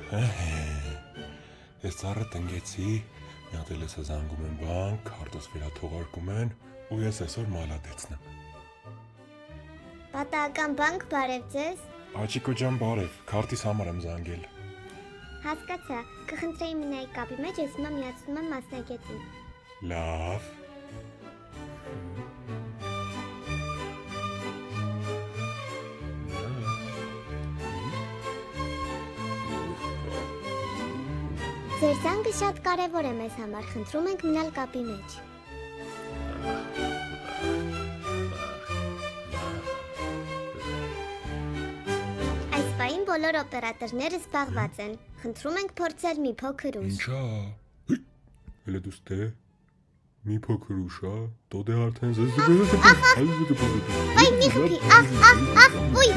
Ես ծառը տնկեցի, մի հատ էլ էսա զանգում են բանկ, քարտոս վերաթողարկում են ու ես այսօր մալադեցնեմ։ Պատահական բանկ, բարև ձեզ։ Աչիկո ջան, բարև, քարտիս համար եմ զանգել։ Հասկացա, կխնդրեի մի նայի կապի մեջ, ես հիմա միացնում եմ մասնագետին։ Լավ։ Ձեր զանգը շատ կարևոր է մեզ համար, խնդրում ենք մնալ կապի մեջ։ Այս պահին բոլոր օպերատորները զբաղված են, խնդրում ենք փորձել մի փոքր ուշ։ Ինչա։ Հələ դուս թե։ Մի փոքր ուշա, տոդե արդեն Վայ, մի խփի, ուй,